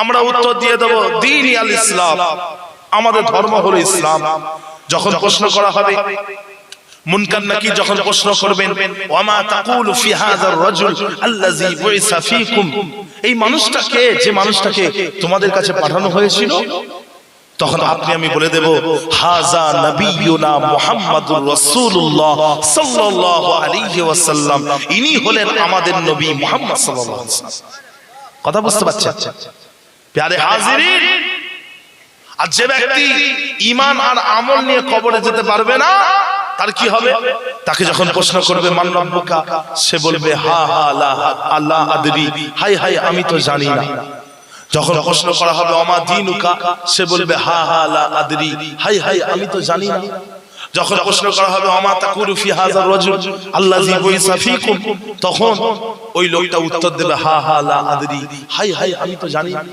আমরা উত্তর দিয়ে দেব দীনি আল ইসলাম, আমাদের ধর্ম হলো ইসলাম। যখন প্রশ্ন করা হবে মুনকার নাকির, যখন প্রশ্ন করবেন ওয়ামা তাকুলু ফি হাযার রাজুল আল্লাযী বুইসা ফীকুম, এই মানুষটা কে, যে মানুষটাকে তোমাদের কাছে পাঠানো হয়েছিল, তখন আপনি আমি বলে দেব হাযা নবিয়ুনা মুহাম্মাদুর রাসূলুল্লাহ সাল্লাল্লাহু আলাইহি ওয়াসাল্লাম, ইনি হলেন আমাদের নবী মুহাম্মদ সাল্লাল্লাহু আলাইহি ওয়াসাল্লাম। কথা বুঝতে পারছেন প্যারে হাজিরিন? আর যে ব্যক্তি ঈমান আর আমল নিয়ে কবরে যেতে পারবে না, তার কি হবে? তাকে যখন প্রশ্ন করবে মান রব্বুকা, সে বলবে হা হা লা আল্লাহ আদরি, হাই হাই আমি তো জানি না। যখন প্রশ্ন করা হবে ওমা দীনুকা, সে বলবে হা হা লা আদরি, হাই হাই আমি তো জানি না। যখন প্রশ্ন করা হবে ওমা তাকুলু ফি হাযার রাজুল আল্লাযী বুইসা ফীকুম, তখন ওই লোকটা উত্তর দেবে হা হা লা আদরি, হাই হাই আমি তো জানি না।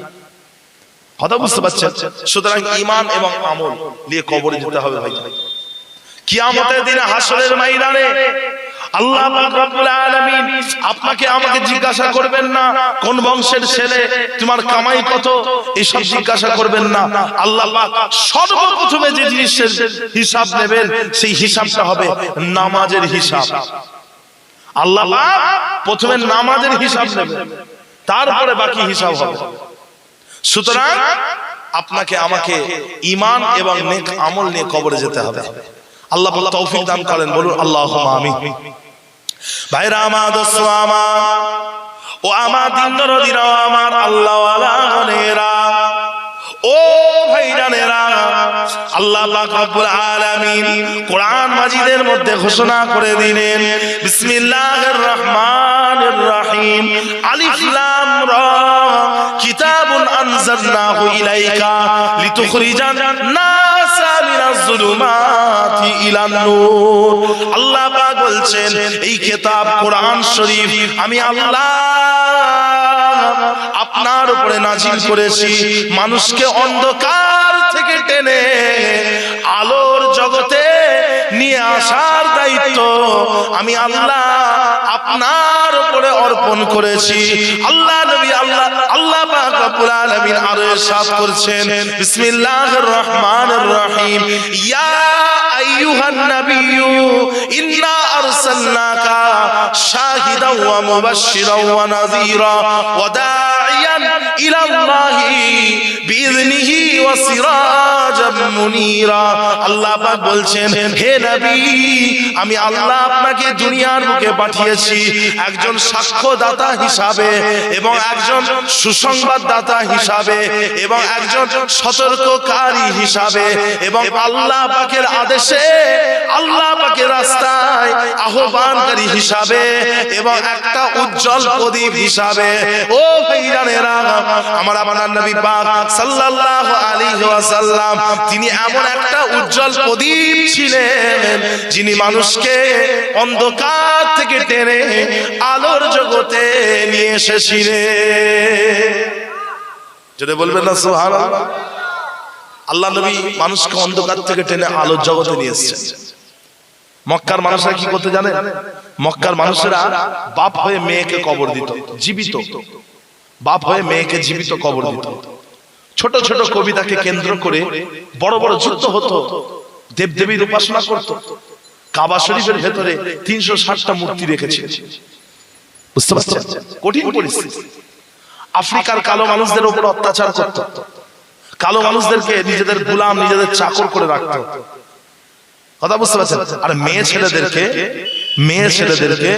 কথা বুঝতে পারছেন? সুতরাং ঈমান এবং আমল নিয়ে কবরে যেতে হবে ভাই। কিয়ামতের দিনে হাসরের ময়দানে আল্লাহ পাক রব্বুল আলামিন আপনাকে আমাকে জিজ্ঞাসা করবেন না কোন বংশের ছেলে, তোমার কামাই কত, এসব জিজ্ঞাসা করবেন না। আল্লাহ পাক সর্বপ্রথমে যে জিনিসের হিসাব নেবেন, সেই হিসাবটা হবে নামাজের হিসাব। আল্লাহ পাক প্রথমে নামাজের হিসাব নেবেন, তারপরে বাকি হিসাব হবে। সুতরাং আপনাকে আমাকে ঈমান এবং নেক আমল নিয়ে কবরে যেতে হবে। আল্লাহ পাক তৌফিক দান করেন, বলুন আল্লাহুম্মা আমিন। ভাইরা আমার, দোস্ত আমার, ও আমার দিন দরদিরা, আমার আল্লাহ ওয়ালা গনেরা, ও ভাইজানেরা, আল্লাহ পাক রব্বুল আলামিন কোরআন মাজিদের মধ্যে ঘোষণা করে দিলেন বিসমিল্লাহির রহমানির রহিম, আলিফ লাম রা, কিতাবুন আনজালনাহু ইলাইকা লিতুখরিজান নাসা মিনাজ যুলুমাতি ইলান নূর। আল্লাহ পাক বলছেন এই কিতাব কোরআন শরীফ আমি আল্লাহ আপনার উপরে নাজিল করেছি, মানুষকে অন্ধকার থেকে টেনে আলোর জগতে নিয়ে আসার দায়িত্ব আমি আল্লাহ আপনার উপরে অর্পণ করেছি। আল্লাহ নবী আল্লাহ পাক রব্বুল আলামিন আরো ইরশাদ করছেন বিসমিল্লাহির রহমানির রহিম, ইয়া আইয়ুহান নাবিয়্যু ইন্না আরসালনাকা শাহিদাও ওয়া মুবাশশিরাও ওয়া নাযীরা ওয়া দা'iয়ান ইলাল্লাহি বিইذনিহি ওয়া সিরাজাম মুনীরা। আল্লাহ পাক বলছেন হে নবী, আমি আল্লাহ আপনাকে দুনিয়ার বুকে পাঠিয়েছি একজন সাক্ষ্যদাতা হিসাবে এবং একজন সুসংবাদদাতা হিসাবে এবং একজন সতর্ককারী হিসাবে এবং আল্লাহ পাকের আদেশে আল্লাহ পাকের রাস্তায় আহ্বানকারী হিসাবে এবং একটা উজ্জ্বল প্রদীপ হিসাবে। ও ভাইজানেরা, আমার আপনার নবী পাক সাল্লাল্লাহু আলাইহি ওয়াসাল্লাম তিনি এমন একটা উজ্জ্বল প্রদীপ ছিলেন যিনি মানুষকে অন্ধকার থেকে টেনে আলোর জগতে নিয়ে এসেছিলেন। যদি বলবেন না সুবহানাল্লাহ। আল্লাহ নবী মানুষকে অন্ধকার থেকে টেনে আলোর জগতে নিয়ে এসেছেন। মক্কার মানুষরা কি করতে জানেন? মক্কার মানুষেরা বাপ হয়ে মেয়েকে কবর দিত জীবিত, বাপ হয়ে মেয়েকে জীবিত কবর দিত। ছোট ছোট কবিতাকে কেন্দ্র করে বড় বড় যুদ্ধ হতো, দেবদেবীর উপাসনা করত। কাবা শরীফের ভেতরে 360টা মূর্তি রেখেছে। বুঝতে পারছেন? কঠিন পরিস্থিতি। আফ্রিকার কালো মানুষদের উপর অত্যাচার করত, কালো মানুষদেরকে নিজেদের গোলাম, নিজেদের চাকর করে রাখত। কথা বুঝতে পারছেন? আর মেয়ে ছেলেদেরকে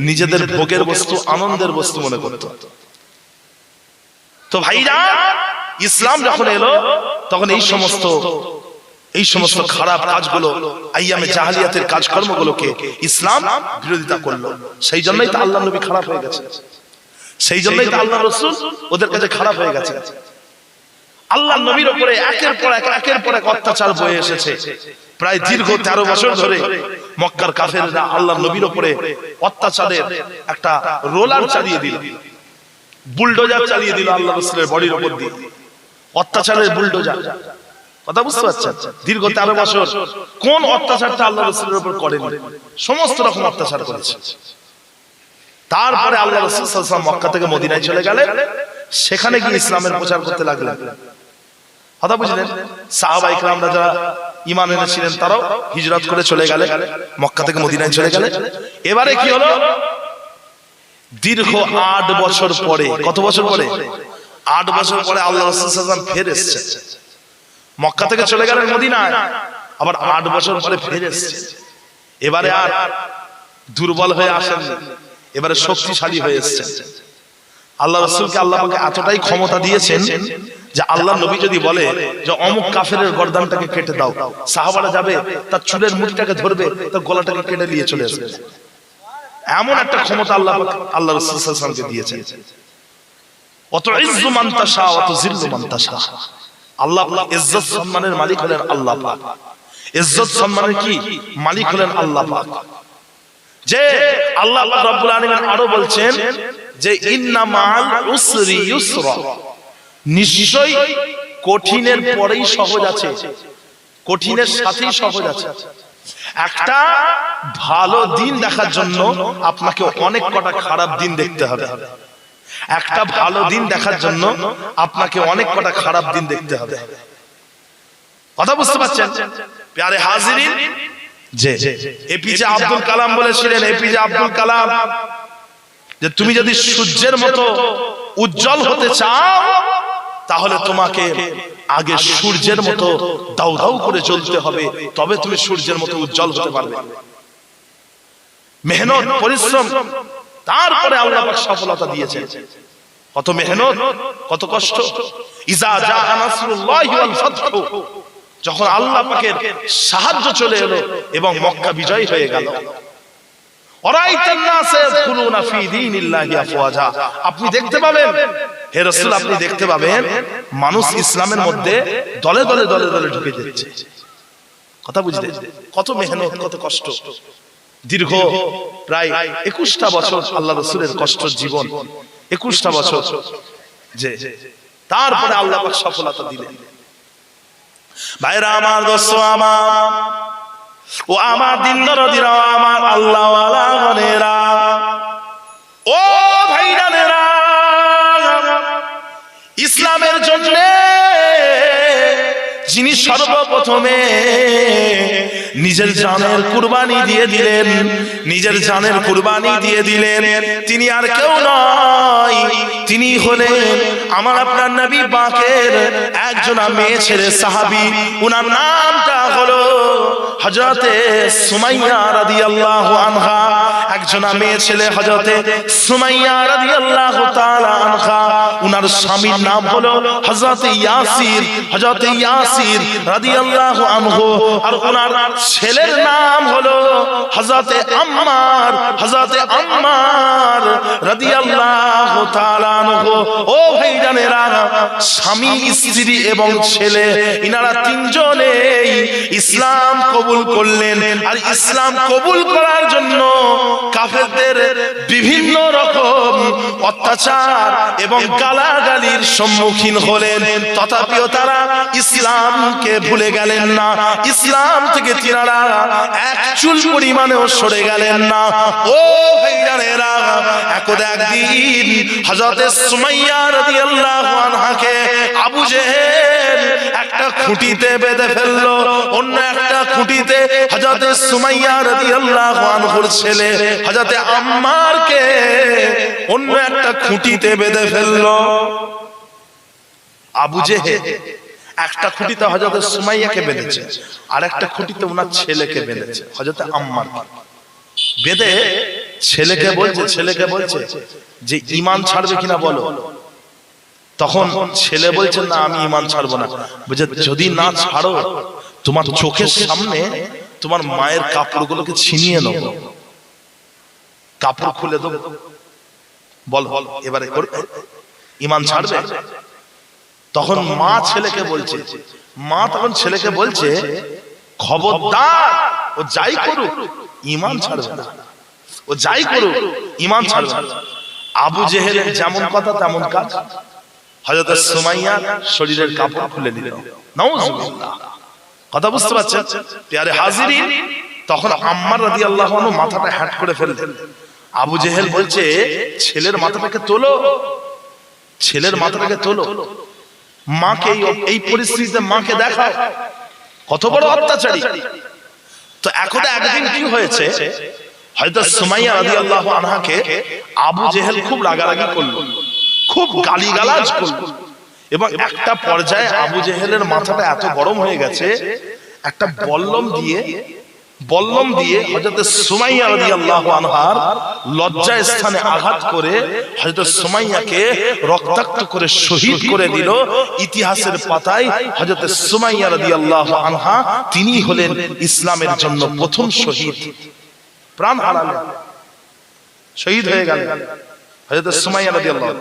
নিজেদের ভোগের বস্তু, আনন্দের বস্তু মনে করত। তো ভাইরা, ইসলাম যখন এলো তখন এই সমস্ত খারাপ কাজগুলো, আইয়ামে জাহেলিয়াতের কাজকর্মগুলোকে ইসলাম বিরোধিতা করলো। সেই জন্যই তো আল্লাহর নবী খারাপ হয়ে গেছে, সেই জন্যই তো আল্লাহর রাসূল ওদের কাছে খারাপ হয়ে গেছে। আল্লাহর নবীর উপরে একের পর এক অত্যাচার বয়ে এসেছে। প্রায় দীর্ঘ 13 বছর ধরে মক্কার কাফেররা আল্লাহর নবীর উপরে অত্যাচারের একটা রোলার চালিয়ে দিল, বুলডোজার চালিয়ে দিল আল্লাহর রাসূলের বডির উপর দিয়ে, অত্যাচারের বুলডোজার। কথা বুঝতে পারছেন? দীর্ঘ 13 বছর কোন অত্যাচারটা আল্লাহর রাসূলের উপর করেনি? সমস্ত রকম অত্যাচার করেছে। তারপরে আল্লাহর রাসূল সাল্লাল্লাহু আলাইহি ওয়াসাল্লাম মক্কা থেকে মদিনায় চলে গেলেন, সেখানে গিয়ে ইসলামের প্রচার করতে লাগলেন। কথা বুঝলেন? সাহাবায়ে কেরামরা যারা ঈমান এনেছিলেন তারাও হিজরত করে চলে গেলেন, মক্কা থেকে মদিনায় চলে গেলেন। এবারে কি হলো? দীর্ঘ 8 বছর পরে, কত বছর পরে? 8 বছর পরে আল্লাহর রাসূল সাল্লাল্লাহু আলাইহি ওয়াসাল্লাম ফিরে এসেছেন। মক্কা থেকে চলে গেলেন মদিনায়, আবার 8 বছর পরে ফিরে এসেছেন। এবারে আর দুর্বল হয়ে আসেননি, এবারে শক্তিশালী হয়ে এসেছেন। আল্লাহ রাসূলকে আল্লাহ পাক এতটাই ক্ষমতা দিয়েছেন যে আল্লাহ নবী যদি বলে যে অমুক কাফেরের গর্দানটাকে কেটে দাও, সাহাবারা যাবে তার চুলের মুঠিটাকে ধরবে, তার গলাটাকে কেটে নিয়ে চলে আসবে। এমন একটা ক্ষমতা আল্লাহ রাসূল সাল্লাল্লাহু আলাইহি ওয়াসাল্লামকে দিয়েছেন। অত ইজ্জু মান তাশা ওয়া তুযিল্লু মান তাশা। আল্লাহ ইজ্জত সম্মানের মালিক হলেন আল্লাহ পাক। ইজ্জত সম্মানের কি মালিক হলেন আল্লাহ পাক। যে আল্লাহ পাক রব্বুল আলামিন আরো বলছেন যে ইন্না মাআল উসরি ইউসরা, নিশ্চয়ই কঠিনের পরেই সহজ আছে, কঠিনের সাথেই সহজ আছে। একটা ভালো দিন দেখার জন্য আপনাকে অনেক কটা খারাপ দিন দেখতে হবে। একটা ভালো দিন দেখার জন্য আপনাকে অনেক কটা খারাপ দিন দেখতে হবে। কথা বুঝতে পারছেন? প্যারে হাজিরিন, যে এপিজে আব্দুল কালাম বলেছিলেন, এপিজে আব্দুল কালাম, যে তুমি যদি সূর্যের মতো উজ্জ্বল হতে চাও তাহলে তোমাকে আগে সূর্যের মতো দাউ দাউ করে জ্বলতে হবে, তবে তুমি সূর্যের মতো উজ্জ্বল হতে পারবে। মেহনত, পরিশ্রম, তারপরে আল্লাহ পাক সফলতা দিয়েছেন। কত মেহনত, কত কষ্ট। ইজা জাআ নাসরুল্লাহি ওয়াল ফাতহু, যখন আল্লাহ পাকের সাহায্য চলে এলো এবং মক্কা বিজয় হয়ে গেল। ওরাইতান নাস ইয়াদখুলুনা ফি দীনিল্লাহি আফওয়াজা, আপনি দেখতে পাবেন হে রাসূল, আপনি দেখতে পাবেন মানুষ ইসলামের মধ্যে দলে দলে দলে দলে ঢুকে যাচ্ছে। কথা বুঝলেন? কত মেহনত, কত কষ্ট। দীর্ঘ প্রায় 21টা বছর আল্লাহ রাসূলের কষ্টের জীবন, 21টা বছর। যে তারপরে আল্লাহ পাক সফলতা দিলেন। ভাইরা আমার, দোস্ত আমার, ও আমার দিনদারীরা, আমার আল্লাহ ওয়ালা গনেরা, ও ভাইরানেরা, ইসলামের জন্য যিনি সর্বপ্রথমে নিজের জানের কুরবানি দিয়ে দিলেন, নিজের জানের কুরবানি দিয়ে দিলেন, তিনি আর কেউ নয়, তিনি হলেন আমার আপনার নবী পাকের একজন মেয়ে ছেলে সাহাবী। উনার নামটা হলো হযরতে সুমাইয়া রাদিয়াল্লাহু আনহা। একজন মেয়ে ছেলে হযরতে সুমাইয়া রাদিয়াল্লাহু তাআলা আনহা। উনার স্বামীর নাম হলো হযরতে ইয়াসির, হযরতে ইয়াসির রাদিয়াল্লাহু আনহু। আর উনার ছেলের নাম হলো হযরতে আম্মার, হযরতে আম্মার রাদিয়াল্লাহু তাআলা আনহু। ও ভাইজানেরা, স্বামী, স্ত্রী এবং ছেলে, ইনারা তিনজনেই ইসলাম কবুল করলেন। আর ইসলাম কবুল করার জন্য কাফেরদের বিভিন্ন রকম অত্যাচার এবং গালাগালির সম্মুখীন হলেন, তথাপিও তারা ইসলামকে ভুলে গেলেন না। ইসলাম থেকে তিনারা এক চুল পরিমাণেও সরে গেলেন না। ও ভাইজানেরা, একদিন হযরত সুমাইয়া রাদিয়াল্লাহু আনহাকে আবু জেহেল একটা খুঁটিতে বেঁধে ফেললো, অন্য একটা খুঁটিতে হযরত সুমাইয়া রাদিয়াল্লাহু আনহুর ছেলে হযরত আম্মারকে অন্য একটা খুঁটিতে বেঁধে ফেললো। আবু জেহেল একটা খুঁটিতে হযরত সুমাইয়াকে বেঁধেছে, আর একটা খুঁটিতে ওনার ছেলেকে বেঁধেছে, হযরত আম্মারকে বেঁধে ছেলেকে বলছে যে ঈমান ছাড়বে কিনা বলো। তখন ছেলে বলছে না আমি ঈমান ছাড়বো না। বলছে যদি না ছাড়ো তোমার চোখের সামনে তোমার মায়ের কাপড়গুলোকে ছিনিয়ে নেব, কাপড় খুলে দেবো। বল এবারে ঈমান ছাড়বে? তখন মা ছেলেকে বলছে খবরদার, ও যাই করুক ঈমান ছাড়বে না, ও যাই করুক ঈমান ছাড়বে না। আবু জেহেলের যেমন কথা তেমন কাজ, হযরত সুমাইয়া শরীরের কাপড় খুলে দিল। নাউজুবিল্লাহ। কথা বুঝতে পারছেন প্রিয় হাজিরিন? তখন আম্মার রাদিয়াল্লাহু আনহু মাথাটা হ্যাট করে ফেললেন। আবু জেহেল বলছে ছেলের মাথাটাকে তোলো, মাকে এই পরিস্থিতিতে মাকে দেখাও, কত বড় অত্যাচারী। তো এখন একদিন কি হয়েছে, হযরত সুমাইয়া রাদিয়াল্লাহু আনহাকে আবু জেহেল খুব রাগারাগি করলো, খুব গালিগালাজ করলো, এবং একটা পর্যায়ে আবু জেহেলের মাথাটা এত গরম হয়ে গেছে, একটা বল্লম দিয়ে হযরত সুমাইয়া রাদিয়াল্লাহু আনহার লজ্জা স্থানে আঘাত করে হযরত সুমাইয়াকে রক্তাক্ত করে শহীদ করে দিল। ইতিহাসের পাতায় হযরত সুমাইয়া রাদিয়াল্লাহু আনহা তিনি হলেন ইসলামের জন্য প্রথম শহীদ, প্রাণ হারালেন, শহীদ হয়ে গেলেন হযরত সুমাইয়া রাদিয়াল্লাহু।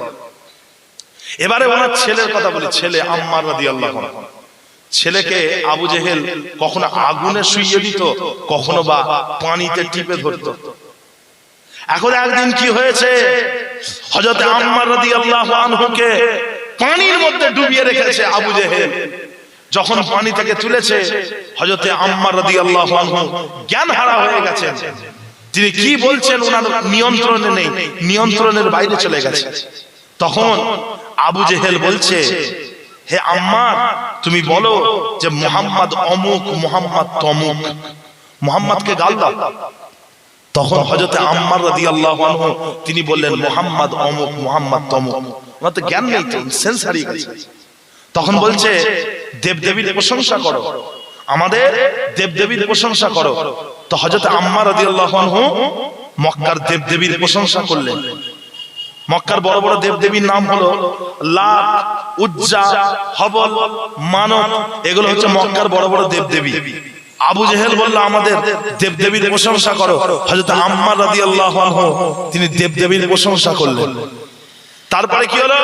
এবারে ওনার ছেলের কথা বলি, ছেলে আম্মার রাদিয়াল্লাহু আনহু। ছেলেকে আবু জেহেল কখনো আগুনে শুইয়ে দিত, কখনো বা পানিতে টিপে ধরত। এখন একদিন কি হয়েছে, হযরত আম্মার রাদিয়াল্লাহু আনহুকে পানির মধ্যে ডুবিয়ে রেখেছে আবু জেহেল। যখন পানি থেকে তুলেছে, হযরত আম্মার রাদিয়াল্লাহু আনহু জ্ঞান হারা হয়ে গেছেন। তিনি কি বলছেন ওনার নিয়ন্ত্রণে নেই, নিয়ন্ত্রণের বাইরে চলে গেছে। তখন আবু জেহেল বলছে, হে আম্মার, তুমি বলো যে মুহাম্মদ অমুক, মুহাম্মদ তমুক, মুহাম্মদকে গাল দাও। তখন হযরত আম্মার রাদিয়াল্লাহু আনহু তিনি বললেন মুহাম্মদ অমুক, মুহাম্মদ তমুক। ওনার তো জ্ঞান নেই, তো সেন্স হারিয়ে গেছে। তখন বলছে দেবদেবীর প্রশংসা করো, আমাদের দেবদেবীর প্রশংসা করো। তো হযরত আম্মার রাদিয়াল্লাহু আনহু মক্কার দেবদেবীর প্রশংসা করলেন। মক্কার বড় বড় দেবদেবীর নাম হলো লাত, উজ্জা, হবল, মানত, এগুলো হচ্ছে মক্কার বড় বড় দেবদেবী। আবু জেহেল বলল আমাদের দেবদেবীর প্রশংসা করো। হযরত আম্মার রাদিয়াল্লাহু আনহু তিনি দেবদেবীর প্রশংসা করলেন। তারপরে কি হলো,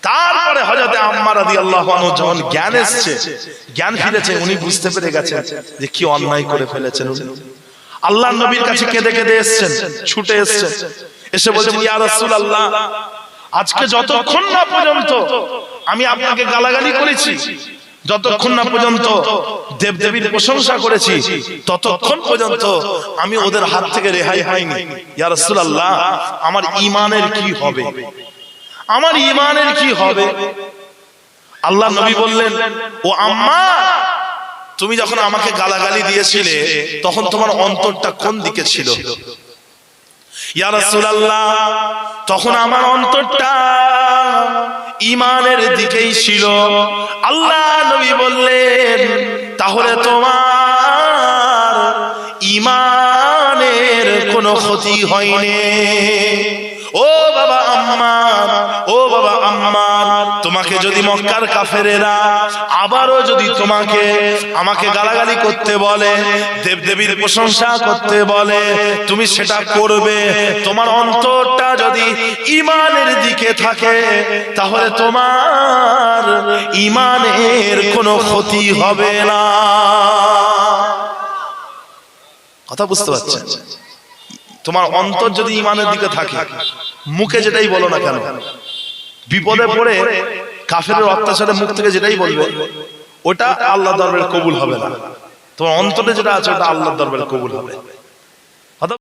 তারপরে হযরত আম্মার রাদিয়াল্লাহু আনহু যখন জ্ঞান এসেছে, জ্ঞান ফিরেছে, উনি বুঝতে পেরে গেছেন যে কি অন্যায় করে ফেলেছেন। আল্লাহর নবীর কাছে কেঁদে কেঁদে এসেছেন, ছুটে এসেছেন, এসে বলছেন ইয়া রাসূলুল্লাহ, আজকে যতক্ষণ না পর্যন্ত আমি আপনাকে গালাগালি করেছি, যতক্ষণ না পর্যন্ত দেবদেবীর প্রশংসা করেছি, ততক্ষণ পর্যন্ত আমি ওদের হাত থেকে রেহাই পাইনি। ইয়া রাসূলুল্লাহ, আমার ঈমানের কি হবে, আমার ঈমানের কি হবে? আল্লাহ নবী বললেন, ও আম্মা, তুমি যখন আমাকে গালাগালি দিয়েছিলে তখন তোমার অন্তরটা কোন দিকে ছিল? ইয়া রাসূলুল্লাহ, তখন আমার অন্তরটা ঈমানের দিকেই ছিল। আল্লাহ নবী বললেন, তাহলে তোমার ঈমানের কোনো ক্ষতি হয়নি। ও বাবা আম্মার, ও বাবা আম্মার, তোমাকে যদি মক্কার কাফেরেরা আবারও যদি আমাকে গালাগালি করতে বলে, দেবদেবীর প্রশংসা করতে বলে, তুমি সেটা করবে। তোমার অন্তরটা যদি ঈমানের দিকে থাকে, তাহলে তোমার ঈমানের কোনো ক্ষতি হবে না। কথা বুঝতে পারছেন? তোমার অন্তর যদি ঈমানের দিকে থাকে, মুখে যেটাই বলো না কেন, বিপদে পড়ে কাফেরের অত্যাচারে মুখ থেকে যেটাই বলবে, ওটা আল্লাহর দরবারে কবুল হবে না। তোমার অন্তরে যেটা আছে ওটা আল্লাহর দরবারে কবুল হবে।